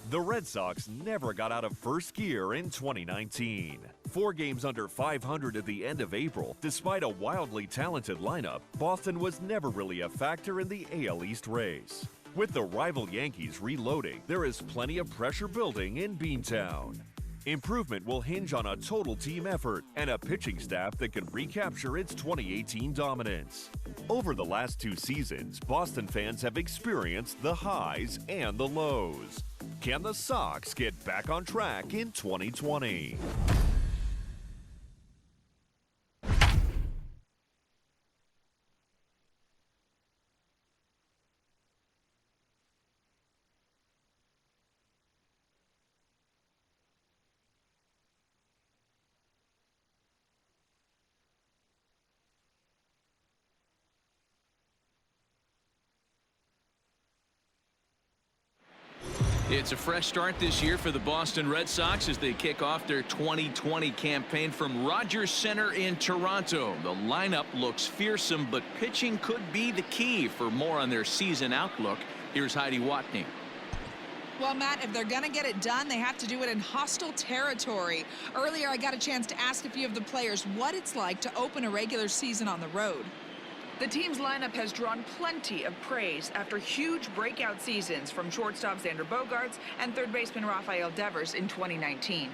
The Red Sox never got out of first gear in 2019. 4 games under 500 at the end of April. Despite a wildly talented lineup, Boston was never really a factor in the AL East race. With the rival Yankees reloading, there is plenty of pressure building in Beantown. Improvement will hinge on a total team effort and a pitching staff that can recapture its 2018 dominance. Over the last 2 seasons, Boston fans have experienced the highs and the lows. Can the Sox get back on track in 2020? It's a fresh start this year for the Boston Red Sox as they kick off their 2020 campaign from Rogers Center in Toronto. The lineup looks fearsome, but pitching could be the key. For more on their season outlook, here's Heidi Watney. Well, Matt, if they're going to get it done, they have to do it in hostile territory. Earlier, I got a chance to ask a few of the players what it's like to open a regular season on the road. The team's lineup has drawn plenty of praise after huge breakout seasons from shortstop Xander Bogaerts and third baseman Rafael Devers in 2019.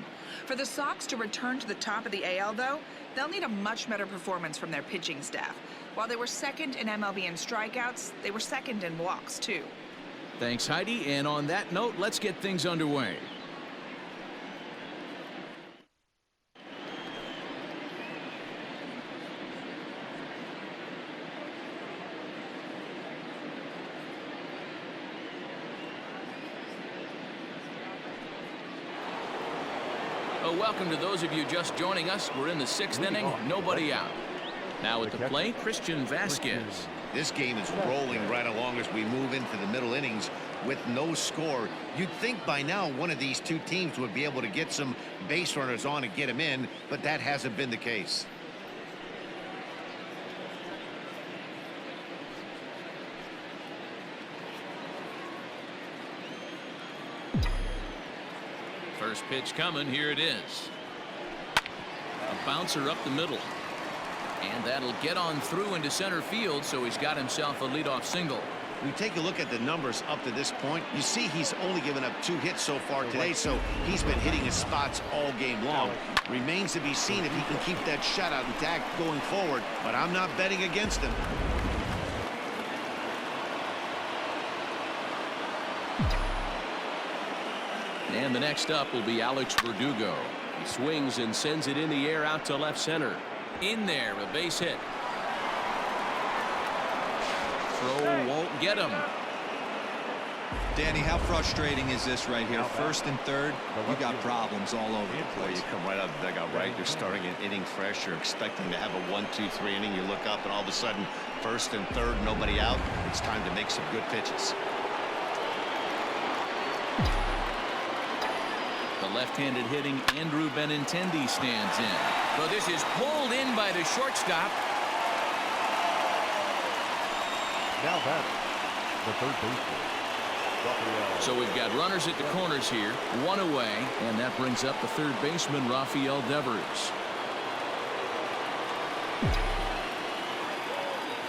For the Sox to return to the top of the AL, though, they'll need a much better performance from their pitching staff. While they were second in MLB in strikeouts, they were second in walks, too. Thanks, Heidi. And on that note, let's get things underway. Welcome to those of you just joining us. We're in the 6th inning, nobody out. Now at the plate, Christian Vasquez. This game is rolling right along as we move into the middle innings with no score. You'd think by now one of these two teams would be able to get some base runners on and get them in, but that hasn't been the case. First pitch coming. Here it is. A bouncer up the middle. And that'll get on through into center field, so he's got himself a leadoff single. We take a look at the numbers up to this point. You see he's only given up 2 hits so far today, so he's been hitting his spots all game long. Remains to be seen if he can keep that shutout intact going forward, but I'm not betting against him. And the next up will be Alex Verdugo. He swings and sends it in the air out to left center. In there, a base hit. Throw won't get him. Danny, how frustrating is this right here? First and third, you got problems all over the place. You come right out of the dugout, right? You're starting an inning fresh. You're expecting to have a 1-2-3 inning. You look up, and all of a sudden, first and third, nobody out. It's time to make some good pitches. The left-handed hitting Andrew Benintendi stands in. But this is pulled in by the shortstop. Now back, the third baseman. So we've got runners at the corners here, 1 away, and that brings up the third baseman, Rafael Devers.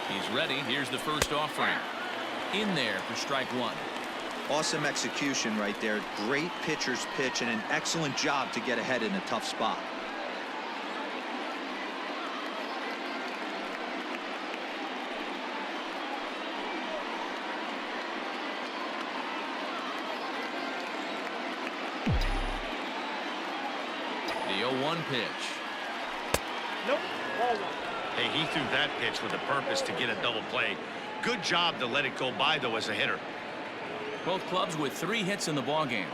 He's ready. Here's the first offering. In there for strike 1. Awesome execution right there. Great pitcher's pitch and an excellent job to get ahead in a tough spot. The 0-1 pitch. Nope. Hey, he threw that pitch with a purpose to get a double play. Good job to let it go by, though, as a hitter. Both clubs with 3 hits in the ballgame.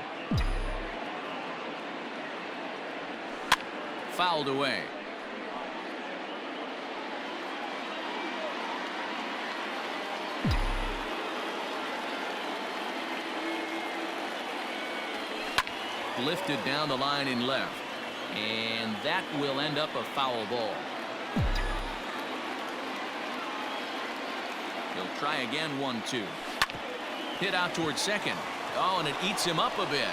Fouled away. Lifted down the line in left. And that will end up a foul ball. He'll try again, 1-2. Hit out towards second. Oh, and it eats him up a bit.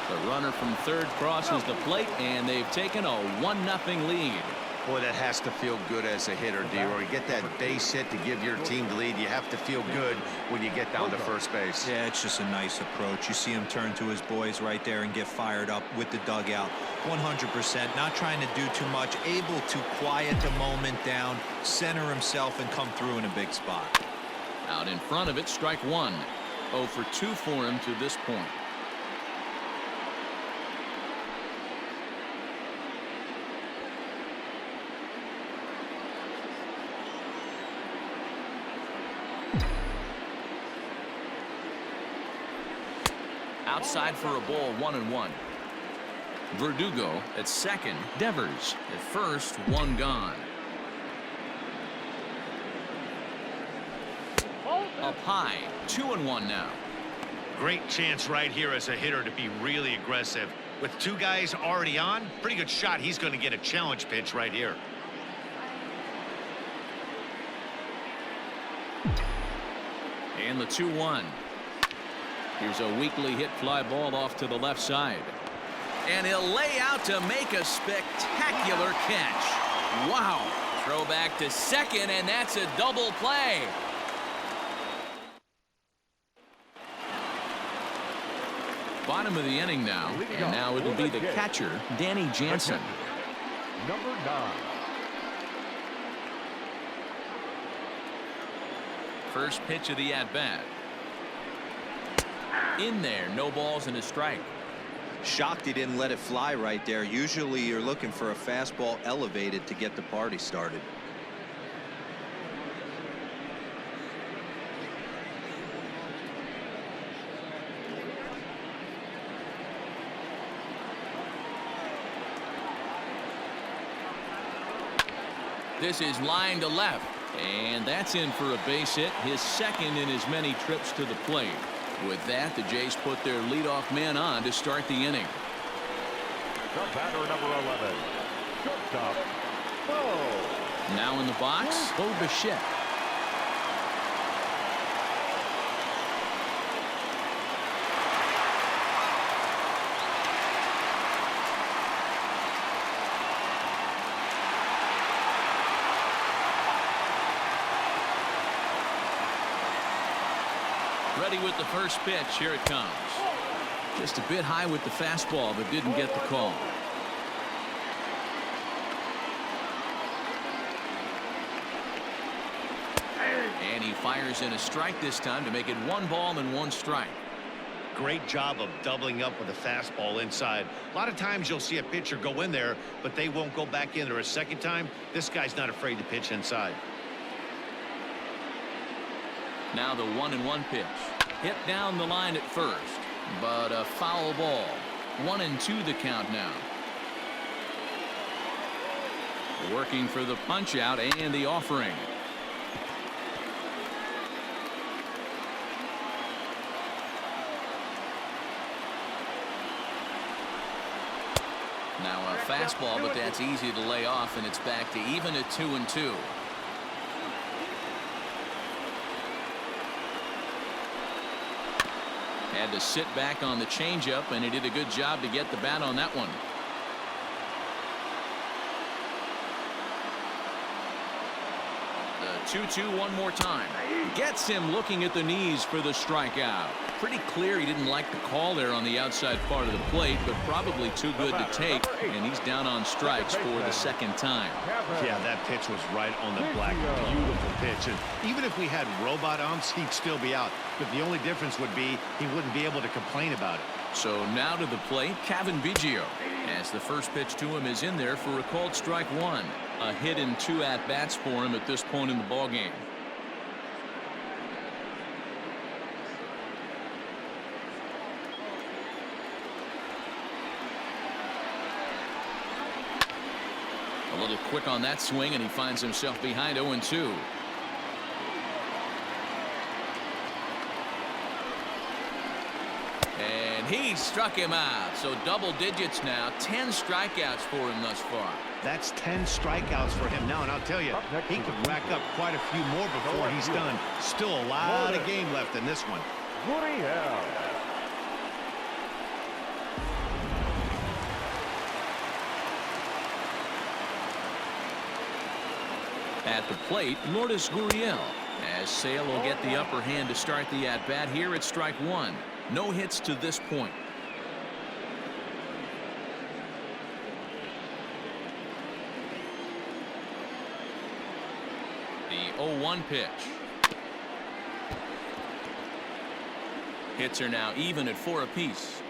The runner from third crosses the plate, and they've taken a 1-0 lead. Boy, that has to feel good as a hitter, D-Roy. You get that base hit to give your team the lead. You have to feel good when you get down to first base. Yeah, it's just a nice approach. You see him turn to his boys right there and get fired up with the dugout. 100%, not trying to do too much, able to quiet the moment down, center himself, and come through in a big spot. Out in front of it, strike one. 0 for 2 for him to this point. Outside for a ball, 1-1. Verdugo at second. Devers at first, 1 gone. Up high, 2-1 now. Great chance right here as a hitter to be really aggressive. With 2 guys already on, pretty good shot. He's going to get a challenge pitch right here. And the 2-1. Here's a weakly hit fly ball off to the left side. And he'll lay out to make a spectacular catch. Wow. Throw back to second, and that's a double play. Bottom of the inning now, and now it'll be the catcher, Danny Jansen. Number 9. First pitch of the at-bat. In there, no balls and a strike. Shocked he didn't let it fly right there. Usually you're looking for a fastball elevated to get the party started. This is line to left, and that's in for a base hit, his second in as many trips to the plate. With that, the Jays put their leadoff man on to start the inning. The batter, number 11. Shortstop, Bo. Now in the box, Bo Bichette. Ready with the first pitch. Here it comes. Just a bit high with the fastball, but didn't get the call. And he fires in a strike this time to make it 1 ball and 1 strike. Great job of doubling up with a fastball inside. A lot of times you'll see a pitcher go in there, but they won't go back in there a second time. This guy's not afraid to pitch inside. Now the 1-1 pitch. Hit down the line at first, but a foul ball. 1-2 the count now. Working for the punch out and the offering. Now a fastball, but that's easy to lay off, and it's back to even at 2-2. Had to sit back on the changeup, and he did a good job to get the bat on that one. The 2-2 one more time. Gets him looking at the knees for the strikeout. Pretty clear he didn't like the call there on the outside part of the plate, but probably too good to take, and he's down on strikes for the second time. Yeah, that pitch was right on the black. Beautiful pitch. And even if we had robot umps, he'd still be out. But the only difference would be he wouldn't be able to complain about it. So now to the plate, Kevin Biggio, as the first pitch to him is in there for a called strike 1. A hit in 2 at-bats for him at this point in the ballgame. A little quick on that swing, and he finds himself behind 0-2. And he struck him out. So double digits now. 10 strikeouts for him thus far. That's 10 strikeouts for him now, and I'll tell you, he could rack up quite a few more before he's done. Still a lot of game left in this one. At the plate, Lourdes Gurriel, as Sale will get the upper hand to start the at-bat here at strike one. No hits to this point. The 0-1 pitch. Hits are now even at 4 apiece.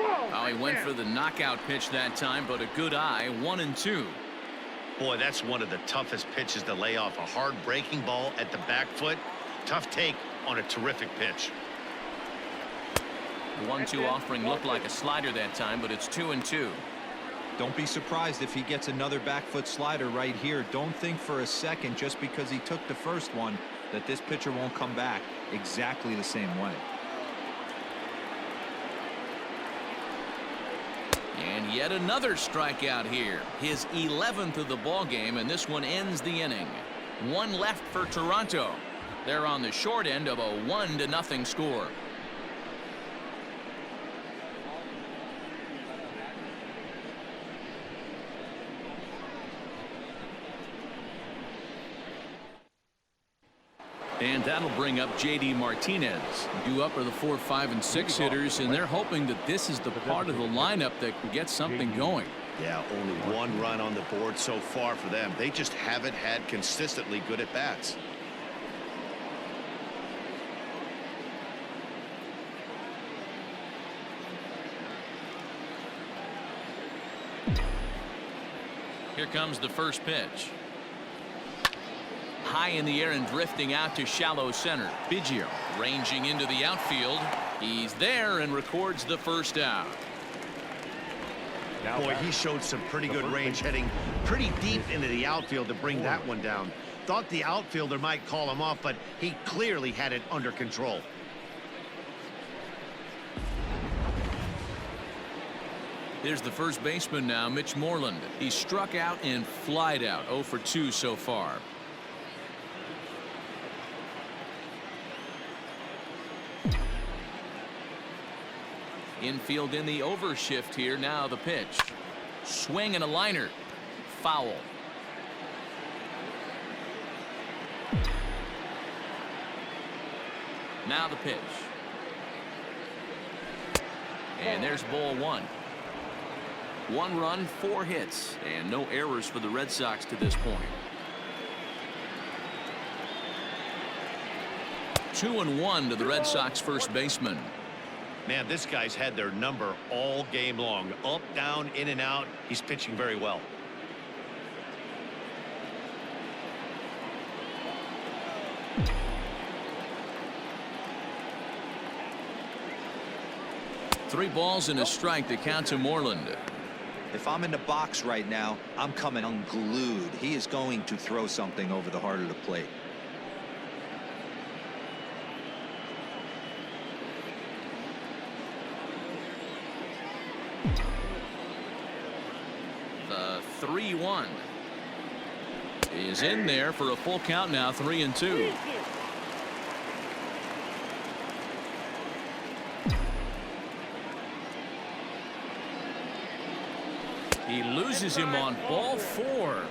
Oh, he went for the knockout pitch that time, but a good eye. 1-2. Boy, that's one of the toughest pitches to lay off. A hard breaking ball at the back foot. Tough take on a terrific pitch. The 1-2 offering looked like a slider that time, but it's 2-2. Don't be surprised if he gets another back foot slider right here. Don't think for a second, just because he took the first one, that this pitcher won't come back exactly the same way. And yet another strikeout here. His 11th of the ball game, and this one ends the inning. One left for Toronto. They're on the short end of a 1-0 score. And that'll bring up J.D. Martinez. Due up are the 4, 5, and 6 hitters, and they're hoping that this is the part of the lineup that can get something going. Yeah, only one run on the board so far for them. They just haven't had consistently good at bats. Here comes the first pitch. High in the air and drifting out to shallow center. Biggio ranging into the outfield. He's there and records the first out. Boy, he showed some pretty good range, heading pretty deep into the outfield to bring that one down. Thought the outfielder might call him off, but he clearly had it under control. Here's the first baseman now, Mitch Moreland. He struck out and flied out. 0 for 2 so far. Infield in the overshift here. Now the pitch. Swing and a liner. Foul. Now the pitch. And there's ball one. 1 run, 4 hits, and no errors for the Red Sox to this point. 2-1 to the Red Sox first baseman. Man, this guy's had their number all game long. Up, down, in and out. He's pitching very well. Three balls and a strike to count to Moreland. If I'm in the box right now, I'm coming unglued. He is going to throw something over the heart of the plate. The 3-1 is in there for a full count now. 3-2. He loses him on ball 4.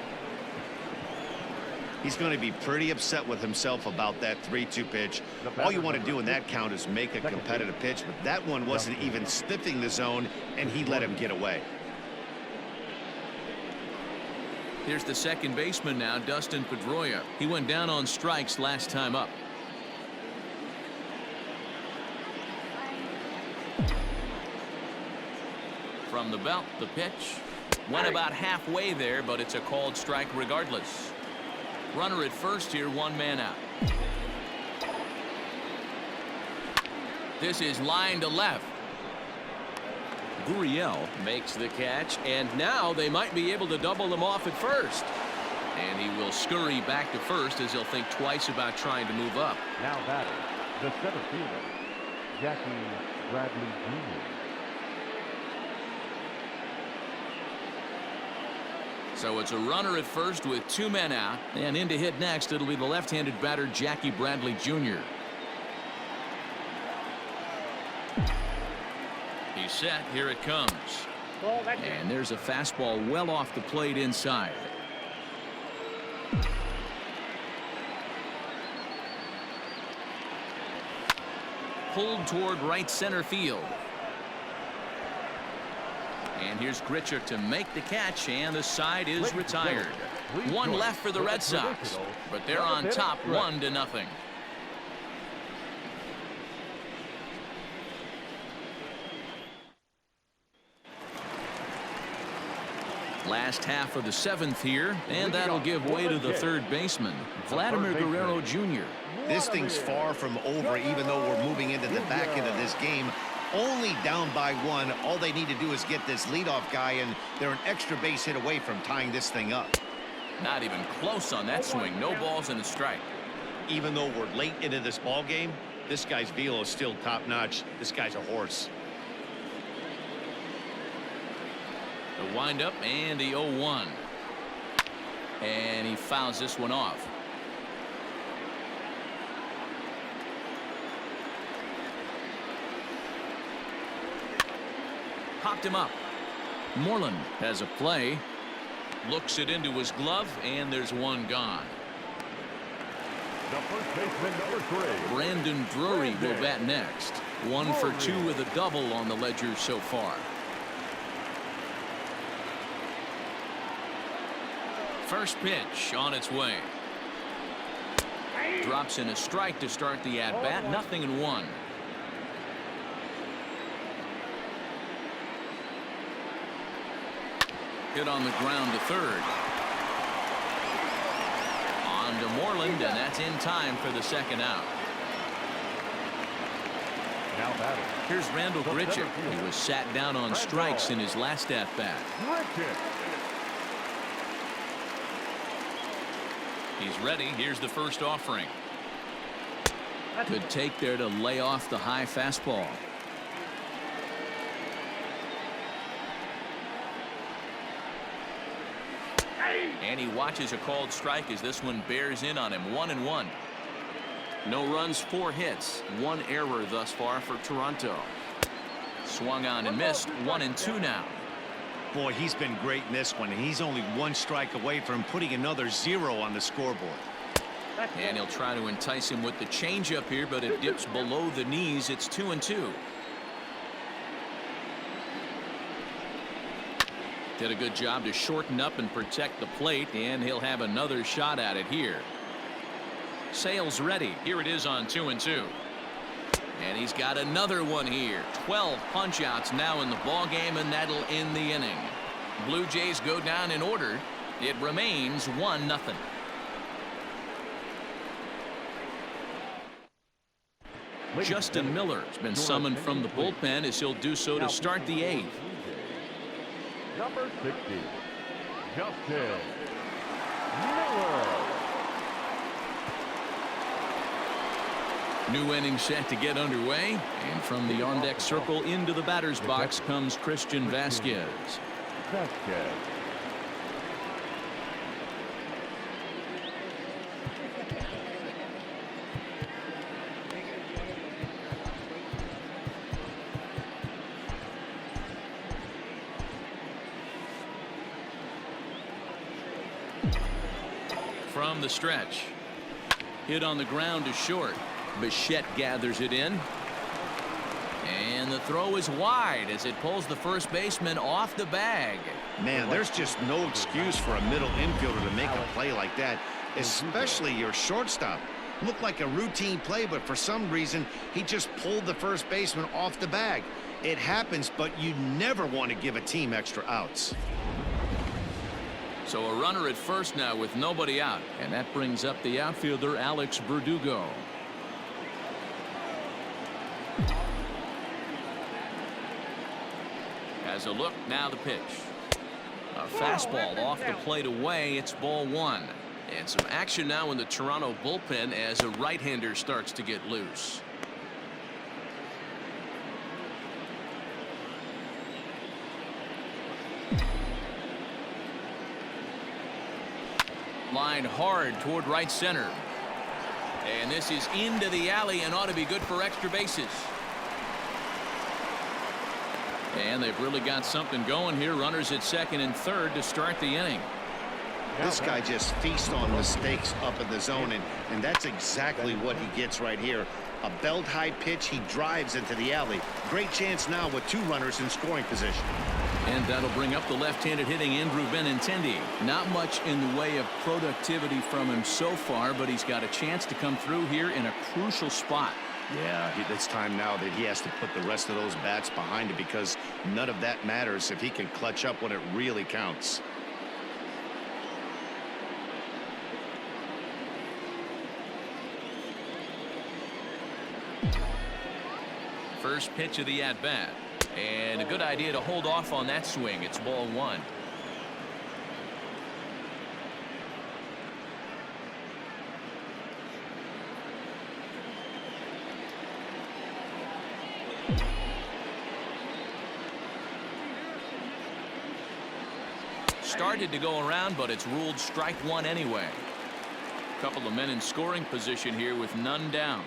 He's going to be pretty upset with himself about that 3-2 pitch. All you want to do in that count is make a competitive pitch, but that one wasn't even sniffing the zone, and he let him get away. Here's the second baseman now, Dustin Pedroia. He went down on strikes last time up. From the belt, the pitch. Went about halfway there, but it's a called strike regardless. Runner at first here, 1 man out. This is line to left. Gurriel makes the catch, and now they might be able to double them off at first. And he will scurry back to first as he'll think twice about trying to move up. Now batting, the center fielder, Jackie Bradley Jr. So it's a runner at first with 2 men out, and in to hit next it'll be the left-handed batter Jackie Bradley Jr. He's set. Here it comes. And there's a fastball well off the plate inside. Pulled toward right center field. And here's Grichuk to make the catch, and the side is retired. One left for the Red Sox, but they're on top 1-0. Last half of the 7th here, and that'll give way to the third baseman, Vladimir Guerrero Jr. This thing's far from over, even though we're moving into the back end of this game. Only down by 1. All they need to do is get this leadoff guy, and they're an extra base hit away from tying this thing up. Not even close on that swing. No balls and a strike. Even though we're late into this ball game, this guy's velo is still top-notch. This guy's a horse. The windup and the 0-1. And he fouls this one off. Popped him up. Moreland has a play. Looks it into his glove, and there's one gone. The first baseman, number 3. Brandon Drury will bat next. 1 for 2 with a double on the ledger so far. First pitch on its way. Drops in a strike to start the at-bat. 0-1. Hit on the ground to third. On to Moreland, and that's in time for the second out. Now batting. Here's Randall Grichuk. He was sat down on strikes in his last at-bat. He's ready. Here's the first offering. Good take there to lay off the high fastball. And he watches a called strike as this one bears in on him. 1-1. No runs, 4 hits, 1 error thus far for Toronto. Swung on and missed. 1-2 now. Boy, he's been great in this one. He's only 1 strike away from putting another 0 on the scoreboard. And he'll try to entice him with the changeup here, but it dips below the knees. It's 2-2. Did a good job to shorten up and protect the plate, and he'll have another shot at it here. Sale's ready. Here it is on 2-2. And he's got another one here. 12 punch-outs now in the ball game, and that'll end the inning. Blue Jays go down in order. It remains 1-0. Justin Miller has been summoned from the bullpen as he'll do so to start the 8th. Number 60, Justin Miller. New inning set to get underway, and from the on-deck circle into the batter's box comes Christian Vasquez. From the stretch. Hit on the ground to short. Bichette gathers it in. And the throw is wide as it pulls the first baseman off the bag. Man, there's just no excuse for a middle infielder to make a play like that, especially your shortstop. Looked like a routine play, but for some reason, he just pulled the first baseman off the bag. It happens, but you never want to give a team extra outs. So a runner at first now with nobody out, and that brings up the outfielder Alex Verdugo. Has a look, now the pitch. A fastball off the plate away. It's ball 1. And some action now in the Toronto bullpen as a right-hander starts to get loose. Line hard toward right center. And this is into the alley and ought to be good for extra bases. And they've really got something going here. Runners at second and third to start the inning. This guy just feasts on mistakes up in the zone, and that's exactly what he gets right here. A belt-high pitch, he drives into the alley. Great chance now with 2 runners in scoring position. And that'll bring up the left-handed hitting Andrew Benintendi. Not much in the way of productivity from him so far, but he's got a chance to come through here in a crucial spot. Yeah, it's time now that he has to put the rest of those bats behind it, because none of that matters if he can clutch up when it really counts. First pitch of the at-bat. And a good idea to hold off on that swing. It's ball 1. Started to go around, but it's ruled strike 1 anyway. Couple of men in scoring position here with none down.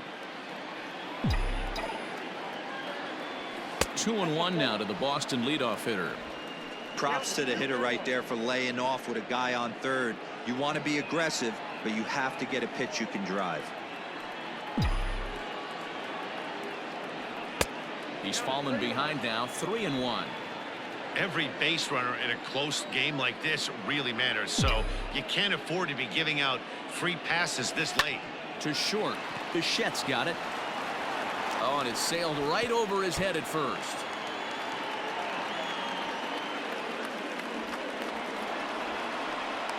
2-1 now to the Boston leadoff hitter. Props to the hitter right there for laying off with a guy on third. You want to be aggressive, but you have to get a pitch you can drive. He's fallen behind now, 3-1. Every base runner in a close game like this really matters, so you can't afford to be giving out free passes this late. To short. Bichette's got it. Oh, and it sailed right over his head at first.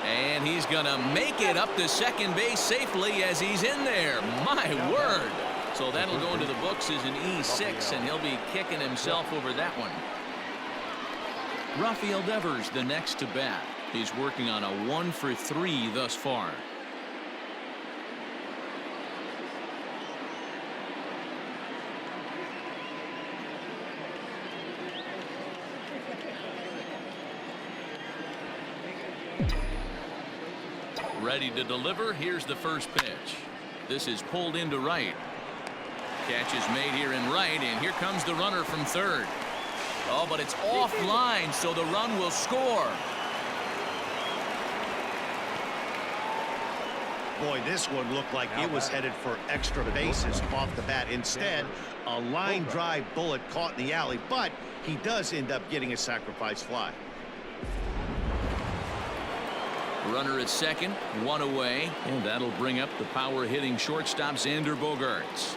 And he's going to make it up to second base safely as he's in there. My word. So that'll go into the books as an E6, and he'll be kicking himself over that one. Rafael Devers the next to bat. He's working on a 1-for-3 thus far. Ready to deliver. Here's the first pitch. This is pulled into right. Catch is made here in right, and here comes the runner from third. Oh, but it's offline, so the run will score. Boy, this one looked like it was headed for extra bases off the bat. Instead, a line drive bullet caught in the alley, but he does end up getting a sacrifice fly. Runner at second, 1 away, and that'll bring up the power hitting shortstop Xander Bogaerts.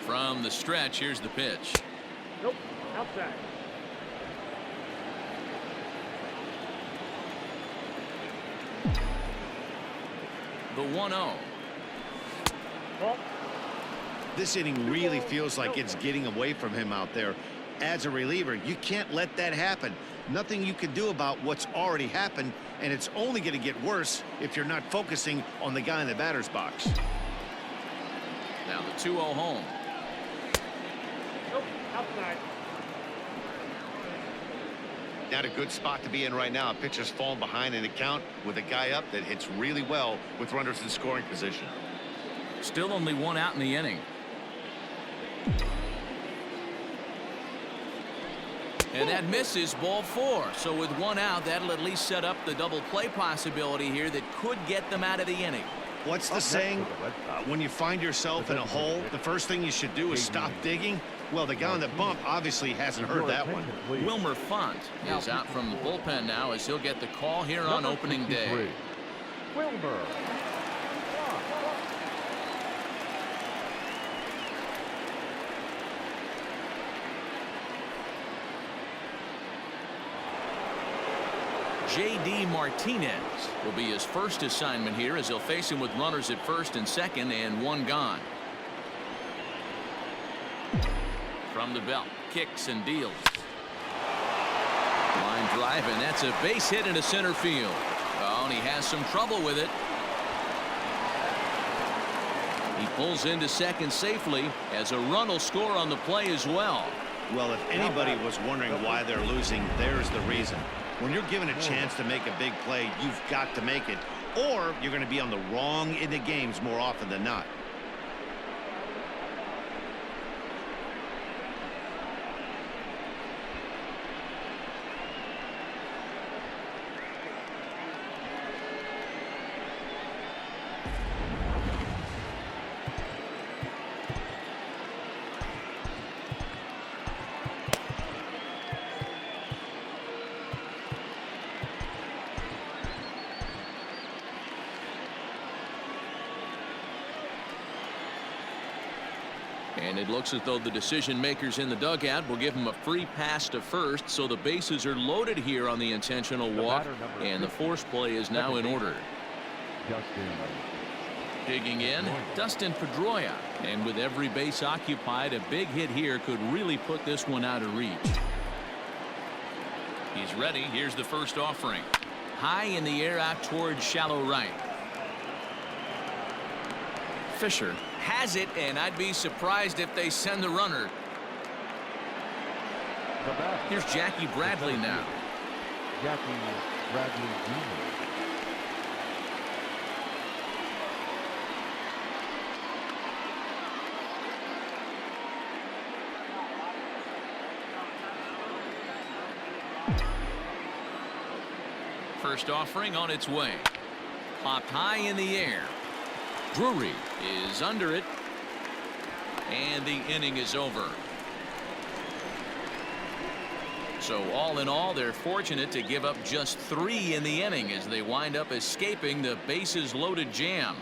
From the stretch, here's the pitch. Nope, outside. The 1-0. Ball. This inning really feels like it's getting away from him out there. As a reliever, you can't let that happen. Nothing you can do about what's already happened, and it's only going to get worse if you're not focusing on the guy in the batter's box. Now the 2-0 home. Nope, outside. Not a good spot to be in right now. A pitcher's falling behind in the count with a guy up that hits really well with runners in scoring position. Still only 1 out in the inning. And that misses, ball 4. So with 1 out, that'll at least set up the double play possibility here that could get them out of the inning. What's the saying? When you find yourself in a hole, the first thing you should do is stop digging. Well, the guy on the bump obviously hasn't heard that one. Wilmer Font is out from the bullpen now as he'll get the call here on opening day. Wilmer. J.D. Martinez will be his first assignment here as he'll face him with runners at first and second and 1 gone. From the belt, kicks and deals. Line drive, and that's a base hit into center field. Oh, and he has some trouble with it. He pulls into second safely as a run will score on the play as well. Well, if anybody was wondering why they're losing, there's the reason. When you're given a chance to make a big play, you've got to make it, or you're going to be on the wrong end of games more often than not. And it looks as though the decision makers in the dugout will give him a free pass to first, so the bases are loaded here on the intentional walk, and the force play is now in order. Digging in, Dustin Pedroia, and with every base occupied, a big hit here could really put this one out of reach. He's ready. Here's the first offering. High in the air out towards shallow right. Fisher has it, and I'd be surprised if they send the runner. Here's Jackie Bradley now. Jackie Bradley Jr. First offering on its way. Popped high in the air. Drury is under it, and the inning is over. So all in all, they're fortunate to give up just 3 in the inning as they wind up escaping the bases loaded jam.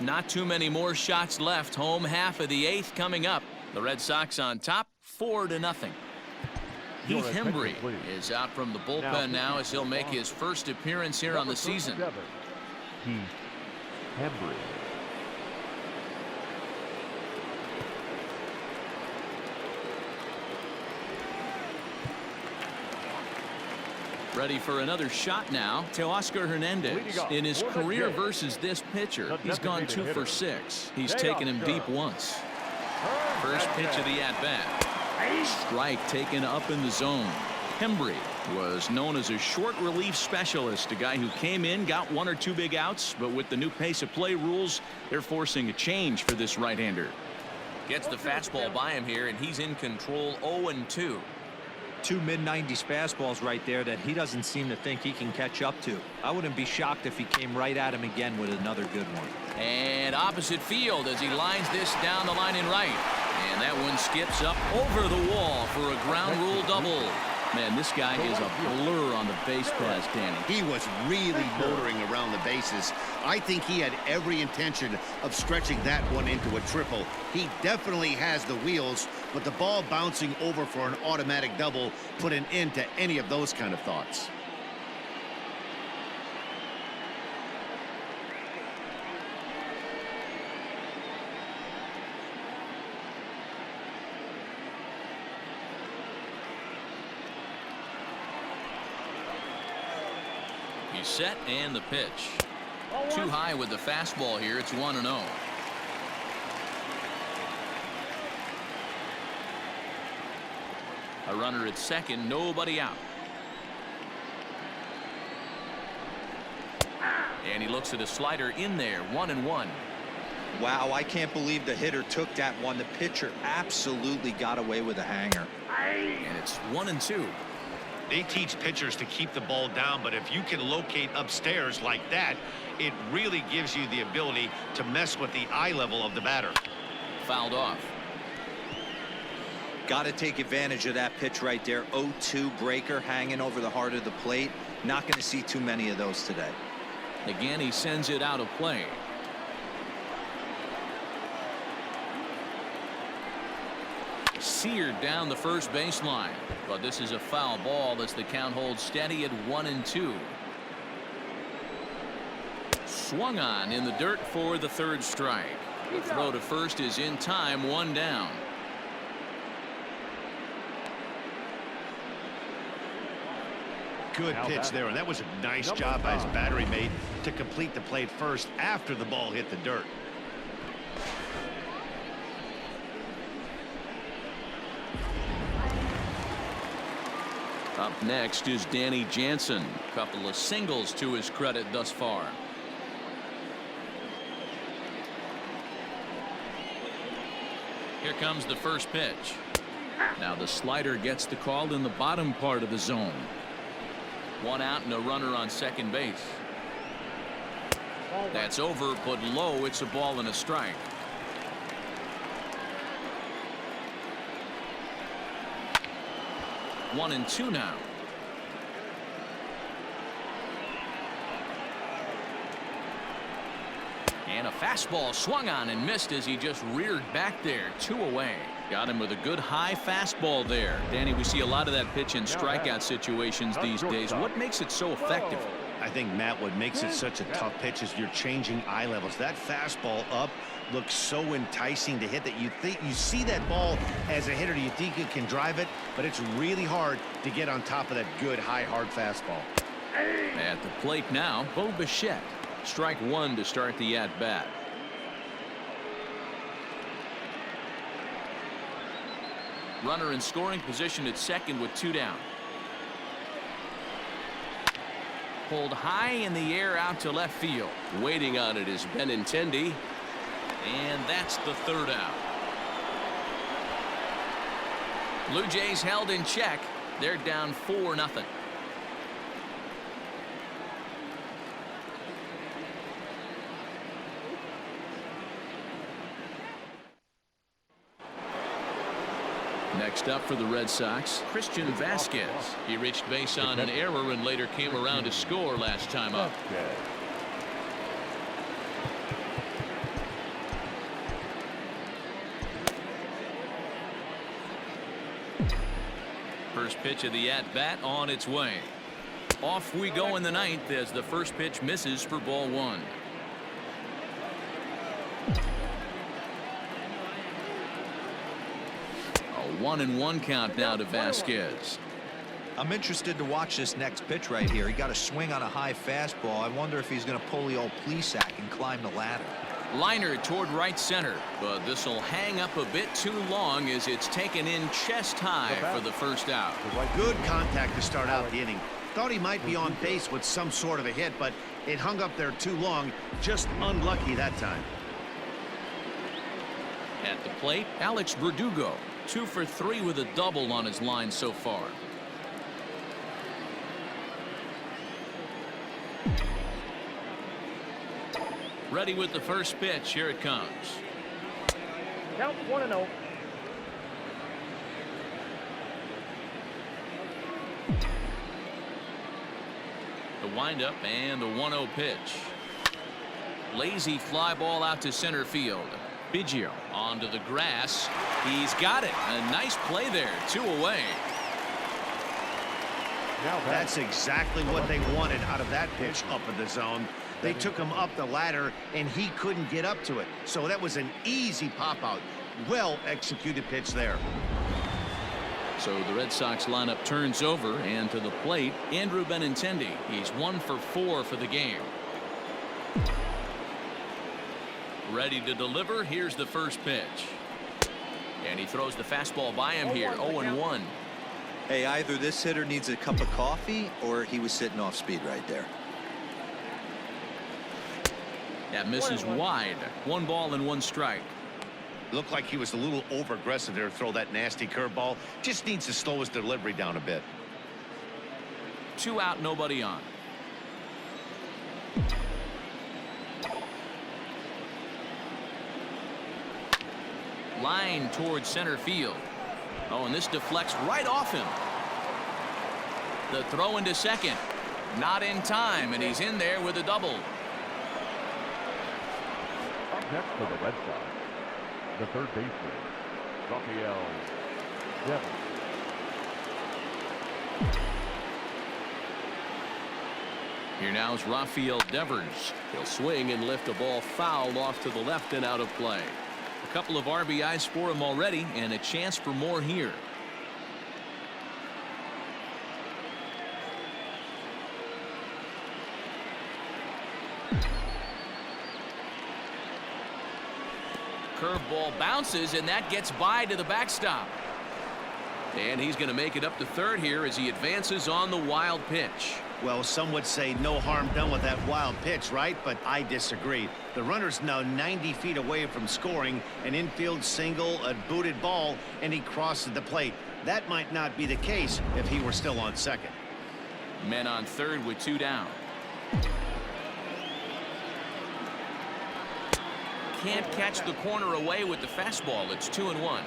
Not too many more shots left. Home half of the 8th coming up. The Red Sox on top 4-0. Heath Hembree is out from the bullpen now as he'll make his first appearance here on the season. Heath Hembree. Ready for another shot now. Teoscar Hernandez in his career versus this pitcher. He's gone 2 for 6. He's taken him deep once. First pitch of the at-bat. Strike taken up in the zone. Hembree was known as a short relief specialist, a guy who came in, got 1 or 2 big outs, but with the new pace of play rules, they're forcing a change for this right-hander. Gets the fastball by him here, and he's in control. 0-2. 2 mid-90s fastballs right there that he doesn't seem to think he can catch up to. I wouldn't be shocked if he came right at him again with another good one. And opposite field as he lines this down the line in right. And that one skips up over the wall for a ground rule double. Man, this guy is a blur on the base pass, Danny. He was really motoring around the bases. I think he had every intention of stretching that one into a triple. He definitely has the wheels, but the ball bouncing over for an automatic double put an end to any of those kind of thoughts. He's set, and the pitch. Too high with the fastball here. It's 1-0. A runner at second, nobody out. And he looks at a slider in there. 1-1. Wow, I can't believe the hitter took that one. The pitcher absolutely got away with a hanger. And it's 1-2. They teach pitchers to keep the ball down, but if you can locate upstairs like that, it really gives you the ability to mess with the eye level of the batter. Fouled off. Got to take advantage of that pitch right there. 0-2 breaker hanging over the heart of the plate. Not going to see too many of those today. Again, he sends it out of play. Seared down the first baseline, but this is a foul ball as the count holds steady at 1-2. Swung on in the dirt for the third strike. The throw to first is in time. 1 down. Good pitch there, and that was a nice job by his battery mate to complete the play first after the ball hit the dirt. Up next is Danny Jansen. Couple of singles to his credit thus far. Here comes the first pitch. Now the slider gets the call in the bottom part of the zone. 1 out and a runner on second base. That's over, but low. It's a ball and a strike. One and two now. And a fastball swung on and missed as he just reared back there. 2 away. Got him with a good high fastball there. Danny, we see a lot of that pitch in strikeout situations these days. What makes it so effective? I think, Matt, what makes it such a tough pitch is you're changing eye levels. That fastball up looks so enticing to hit that you see that ball as a hitter, you think you can drive it, but it's really hard to get on top of that good high hard fastball. At the plate now, Bo Bichette. Strike 1 to start the at bat. Runner in scoring position at second with 2 down. Pulled high in the air out to left field. Waiting on it is Benintendi. And that's the 3rd out. Blue Jays held in check. They're down 4-0. Next up for the Red Sox, Christian Vasquez. He reached base on an error and later came around to score last time up. First pitch of the at-bat on its way. Off we go in the 9th as the first pitch misses for ball 1. A 1-1 count now to Vasquez. I'm interested to watch this next pitch right here. He got a swing on a high fastball. I wonder if he's going to pull the old Plesac and climb the ladder. Liner toward right center, but this will hang up a bit too long as it's taken in chest high for the first out. Good contact to start out the inning. Thought he might be on base with some sort of a hit, but it hung up there too long. Just unlucky that time. At the plate, Alex Verdugo. 2 for 3 with a double on his line so far. Ready with the first pitch. Here it comes. Count 1-0. The windup and the 1-0 pitch. Lazy fly ball out to center field. Biggio onto the grass. He's got it. A nice play there. 2 away. That's exactly what they wanted out of that pitch up in the zone. They took him up the ladder and he couldn't get up to it. So that was an easy pop out. Well executed pitch there. So the Red Sox lineup turns over, and to the plate, Andrew Benintendi. He's 1 for 4 for the game. Ready to deliver. Here's the first pitch. And he throws the fastball by him here. 0-1. Hey, either this hitter needs a cup of coffee or he was sitting off speed right there. That misses wide. 1 ball and 1 strike. Looked like he was a little over aggressive there to throw that nasty curveball. Just needs to slow his delivery down a bit. 2 out, nobody on. Line towards center field. Oh, and this deflects right off him. The throw into second. Not in time, and he's in there with a double. Up next for the Red Sox, the third baseman, Rafael Devers. Here now is Rafael Devers. He'll swing and lift a ball foul off to the left and out of play. A couple of RBIs for him already, and a chance for more here. Curveball bounces, and that gets by to the backstop. And he's going to make it up to third here as he advances on the wild pitch. Well, some would say no harm done with that wild pitch, right? But I disagree. The runner's now 90 feet away from scoring, an infield single, a booted ball, and he crosses the plate. That might not be the case if he were still on second. Men on third with 2 down. Can't catch the corner away with the fastball. It's 2-1.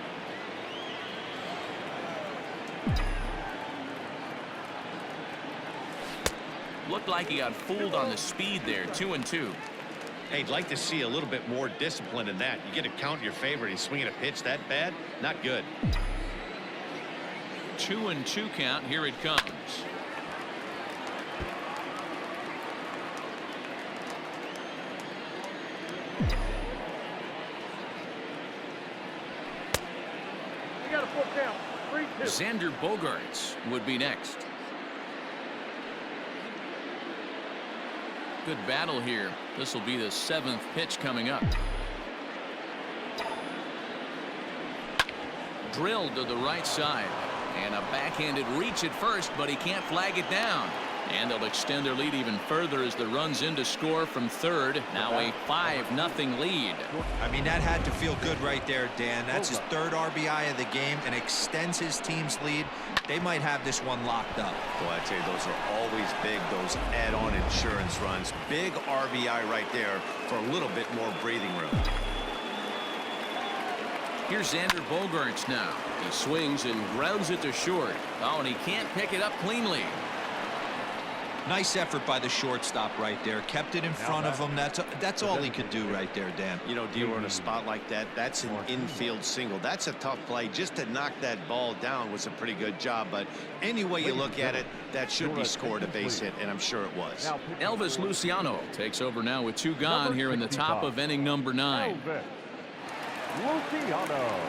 Looked like he got fooled on the speed there. 2-2. Hey, I'd like to see a little bit more discipline in that. You get a count in your favor and he's swinging a pitch that bad? Not good. 2-2 count. Here it comes. You got a full count. 3-2. Xander Bogaerts would be next. Good battle here. This will be the 7th pitch coming up. Drilled to the right side. And a backhanded reach at first, but he can't flag it down. And they'll extend their lead even further as the runs in to score from third. Now a 5-0 lead. I mean, that had to feel good right there, Dan. That's his 3rd RBI of the game and extends his team's lead. They might have this one locked up. Well, I tell you, those are always big, those add-on insurance runs. Big RBI right there for a little bit more breathing room. Here's Xander Bogaerts now. He swings and grounds it to short. Oh, and he can't pick it up cleanly. Nice effort by the shortstop right there. Kept it in front of him. That's all he could do right there, Dan. You know, Dealer, in a spot like that, that's an infield single. That's a tough play. Just to knock that ball down was a pretty good job. But any way you look at it, that should be scored a base hit, and I'm sure it was. Elvis Luciano takes over now with 2 gone here in the top of inning number 9. Luciano.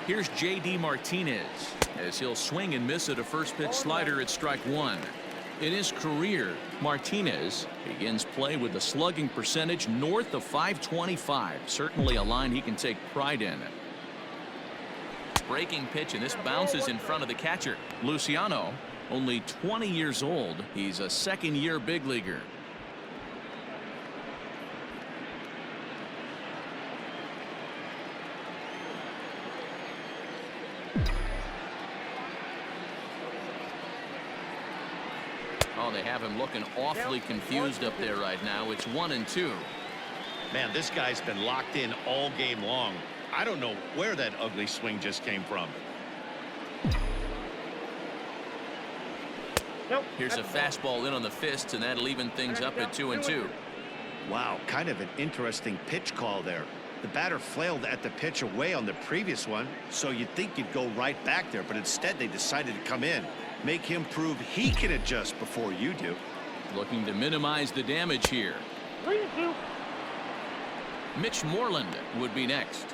Here's J.D. Martinez as he'll swing and miss at a first pitch slider at strike 1. In his career, Martinez begins play with a slugging percentage north of .525. Certainly a line he can take pride in. Breaking pitch, and this bounces in front of the catcher. Luciano, only 20 years old. He's a second-year big leaguer. Oh, they have him looking awfully confused up there right now. It's 1-2. Man, this guy's been locked in all game long. I don't know where that ugly swing just came from. Here's a fastball in on the fists, and that'll even things up at 2-2. Wow, kind of an interesting pitch call there. The batter flailed at the pitch away on the previous one, so you'd think you'd go right back there, but instead they decided to come in. Make him prove he can adjust before you do. Looking to minimize the damage here. 3-2. Mitch Moreland would be next.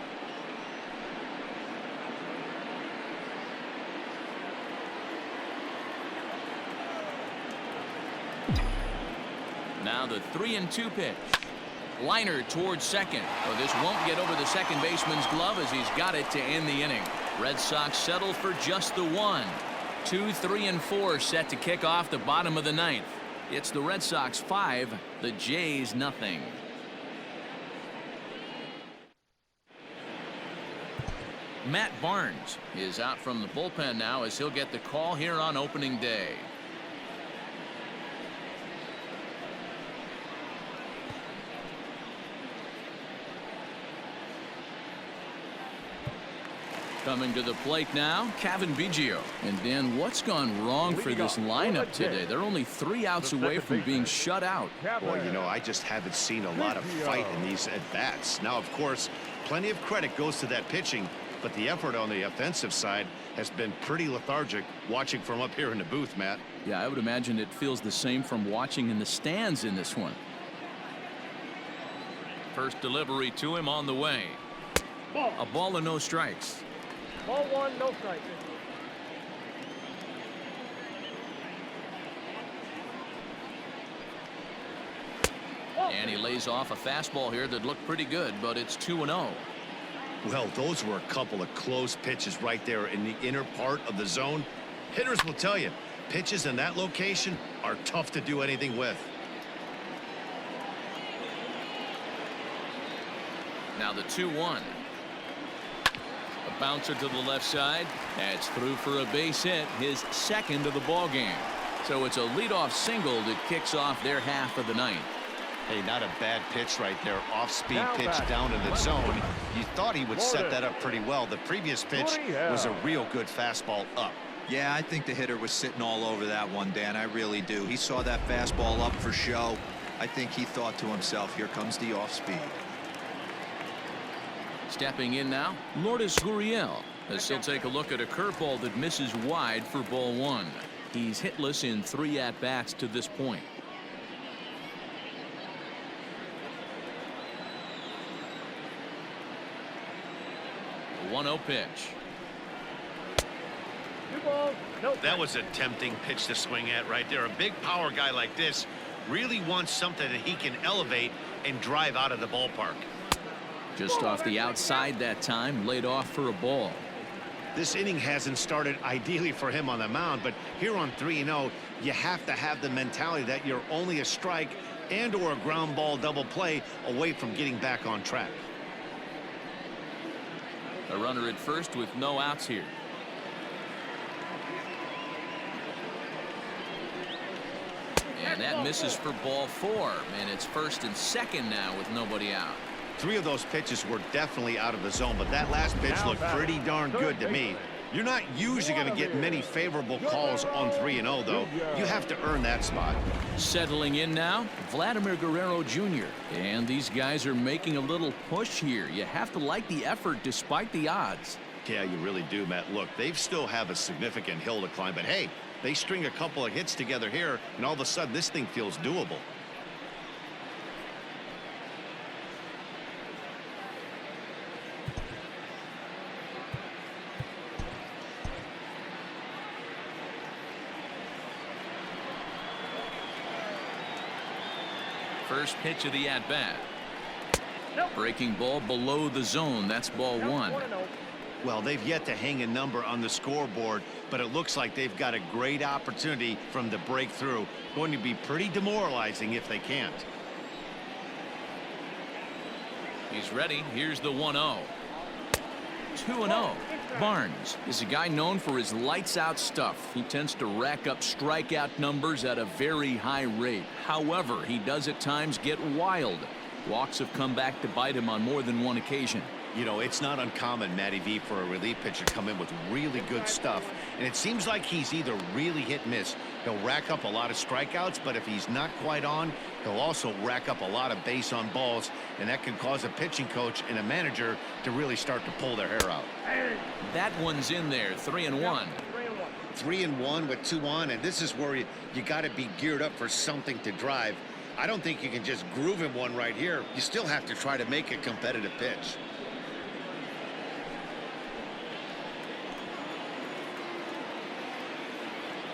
Now the 3-2 pitch. Liner towards second. Oh, this won't get over the second baseman's glove as he's got it to end the inning. Red Sox settle for just the 1. 2, 3, and 4 set to kick off the bottom of the 9th. It's the Red Sox 5, the Jays nothing. Matt Barnes is out from the bullpen now as he'll get the call here on opening day. Coming to the plate now, Kevin Biggio. And Dan, what's gone wrong for this lineup today? They're only 3 outs away from being shut out. Well, you know, I just haven't seen a lot of fight in these at-bats. Now, of course, plenty of credit goes to that pitching, but the effort on the offensive side has been pretty lethargic watching from up here in the booth, Matt. Yeah, I would imagine it feels the same from watching in the stands in this one. First delivery to him on the way. A ball and no strikes. Ball 1, no strike. And he lays off a fastball here that looked pretty good, but it's 2-0. Well, those were a couple of close pitches right there in the inner part of the zone. Hitters will tell you, pitches in that location are tough to do anything with. Now the 2-1. A bouncer to the left side. That's through for a base hit, his second of the ball game. So it's a leadoff single that kicks off their half of the 9th. Hey, not a bad pitch right there. Off-speed pitch down in the zone. You thought he would set that up pretty well. The previous pitch was a real good fastball up. Yeah, I think the hitter was sitting all over that one, Dan. I really do. He saw that fastball up for show. I think he thought to himself, here comes the off-speed. Stepping in now, Lourdes Gurriel, as he'll take a look at a curveball that misses wide for ball 1. He's hitless in 3 at-bats to this point. The 1-0 pitch. That was a tempting pitch to swing at right there. A big power guy like this really wants something that he can elevate and drive out of the ballpark. Just off the outside that time, laid off for a ball. This inning hasn't started ideally for him on the mound, but here on 3-0, you have to have the mentality that you're only a strike and or a ground ball double play away from getting back on track. A runner at first with no outs here. And that misses for ball 4, and it's first and second now with nobody out. 3 of those pitches were definitely out of the zone, but that last pitch looked pretty darn good to me. You're not usually going to get many favorable calls on 3-0, though. You have to earn that spot. Settling in now, Vladimir Guerrero Jr. And these guys are making a little push here. You have to like the effort despite the odds. Yeah, you really do, Matt. Look, they still have a significant hill to climb, but hey, they string a couple of hits together here, and all of a sudden this thing feels doable. First pitch of the at-bat. Breaking ball below the zone. That's ball 1. Well, they've yet to hang a number on the scoreboard, but it looks like they've got a great opportunity from the breakthrough. Going to be pretty demoralizing if they can't. He's ready. Here's the 1-0. 2-0. Barnes is a guy known for his lights-out stuff. He tends to rack up strikeout numbers at a very high rate. However, he does at times get wild. Walks have come back to bite him on more than one occasion. You know, it's not uncommon, Matty V, for a relief pitcher to come in with really good stuff. And it seems like he's either really hit and miss. He'll rack up a lot of strikeouts, but if he's not quite on, he'll also rack up a lot of base on balls. And that can cause a pitching coach and a manager to really start to pull their hair out. That one's in there, 3-1. 3-1 with 2 on, and this is where you got to be geared up for something to drive. I don't think you can just groove him one right here. You still have to try to make a competitive pitch.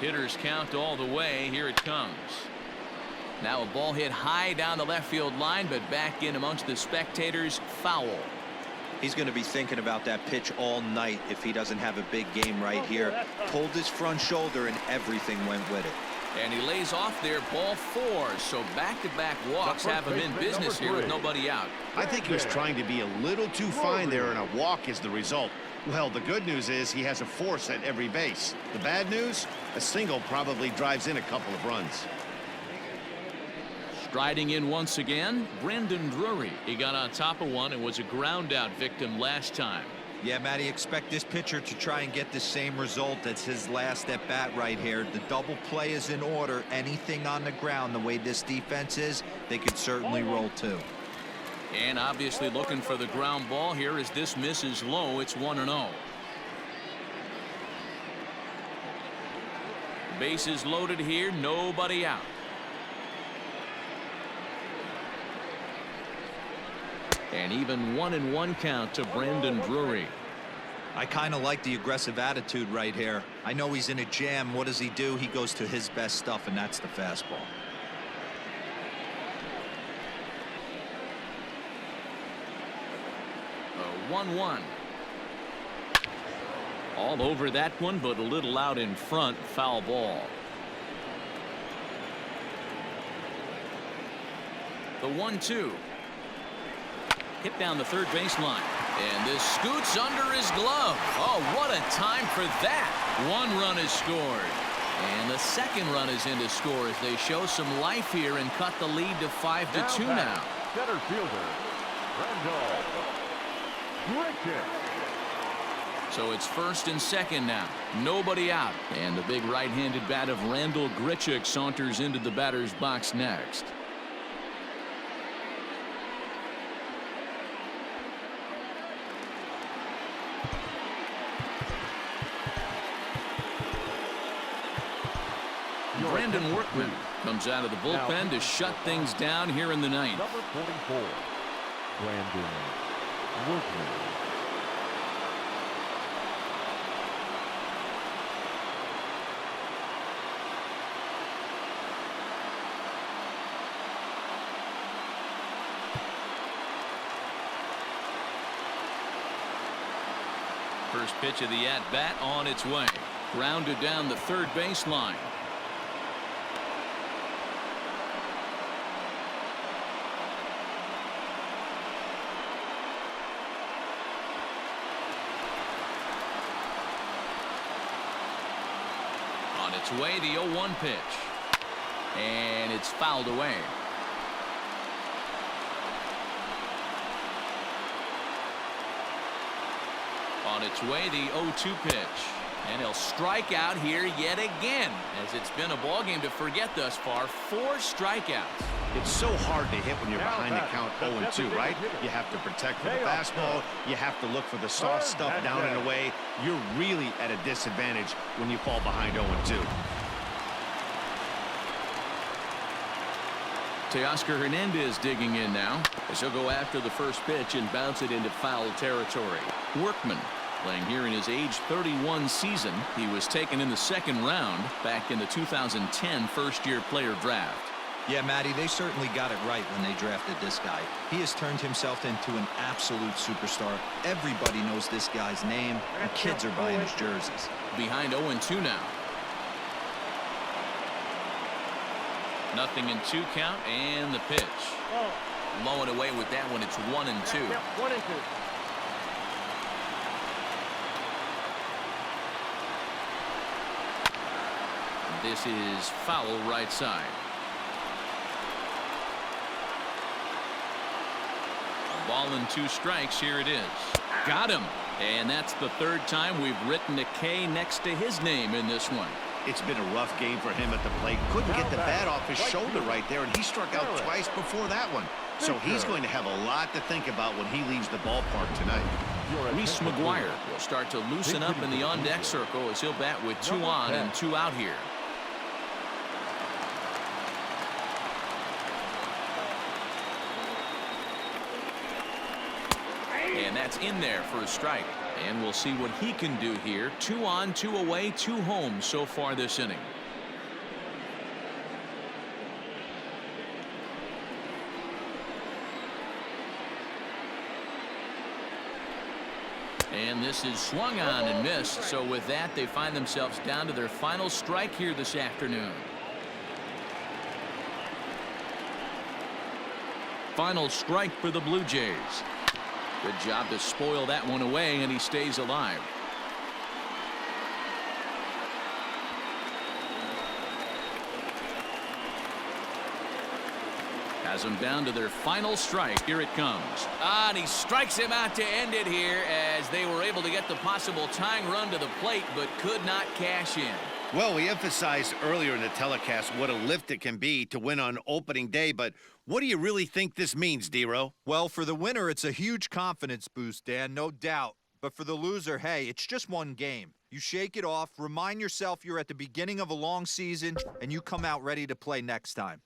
Hitters count all the way. Here it comes. Now a ball hit high down the left field line, but back in amongst the spectators. Foul. He's going to be thinking about that pitch all night if he doesn't have a big game right here. Pulled his front shoulder and everything went with it. And he lays off there, ball 4. So back-to-back walks have him in business here with nobody out. I think he was trying to be a little too fine there, and a walk is the result. Well, the good news is he has a force at every base. The bad news, a single probably drives in a couple of runs. Striding in once again, Brandon Drury. He got on top of one and was a ground-out victim last time. Yeah, Matty, expect this pitcher to try and get the same result as his last at bat right here. The double play is in order. Anything on the ground, the way this defense is, they could certainly roll too. And obviously looking for the ground ball here as this misses low. It's 1-0. Bases loaded here, nobody out. And even 1-1 count to Brandon Drury. I kind of like the aggressive attitude right here. I know he's in a jam. What does he do? He goes to his best stuff, and that's the fastball. A 1-1. All over that one, but a little out in front. Foul ball. The 1-2. Hit down the third baseline. And this scoots under his glove. Oh, what a time for that. 1 run is scored. And the second run is in to score as they show some life here and cut the lead to 5-2 now. Center fielder, Randall Grichuk. So it's first and second now. Nobody out. And the big right-handed bat of Randall Grichuk saunters into the batter's box next. Brandon Workman comes out of the bullpen to shut things down here in the ninth. Number 44, Brandon Workman. First pitch of the at-bat on its way. Grounded down the third baseline. On its way, the 0-1 pitch. And it's fouled away. On its way, the 0-2 pitch. And he'll strike out here yet again, as it's been a ball game to forget thus far. 4 strikeouts. It's so hard to hit when you're behind the count 0-2, right? You have to protect for the fastball. You have to look for the soft stuff down and away. You're really at a disadvantage when you fall behind 0-2. Teoscar Hernandez digging in now, as he'll go after the first pitch and bounce it into foul territory. Workman playing here in his age 31 season. He was taken in the second round back in the 2010 first-year player draft. Yeah, Matty, they certainly got it right when they drafted this guy. He has turned himself into an absolute superstar. Everybody knows this guy's name, and kids are buying his jerseys. Behind 0-2 now. Nothing in 2 count, and the pitch. Low and away with that one. It's 1-2. 1-2. This is foul right side. A ball and 2 strikes. Here it is. Got him. And that's the third time we've written a K next to his name in this one. It's been a rough game for him at the plate. Couldn't get the bat off his shoulder right there, and he struck out twice before that one. So he's going to have a lot to think about when he leaves the ballpark tonight. Reese McGuire will start to loosen up in the on-deck circle as he'll bat with 2 on and 2 out here. And that's in there for a strike. And we'll see what he can do here. 2 on, 2 away, 2 home so far this inning. And this is swung on and missed. So with that, they find themselves down to their final strike here this afternoon. Final strike for the Blue Jays. Good job to spoil that one away, and he stays alive. Has them down to their final strike. Here it comes. And he strikes him out to end it here, as they were able to get the possible tying run to the plate, but could not cash in. Well, we emphasized earlier in the telecast what a lift it can be to win on opening day, but what do you really think this means, D-Row? Well, for the winner, it's a huge confidence boost, Dan, no doubt. But for the loser, hey, it's just one game. You shake it off, remind yourself you're at the beginning of a long season, and you come out ready to play next time.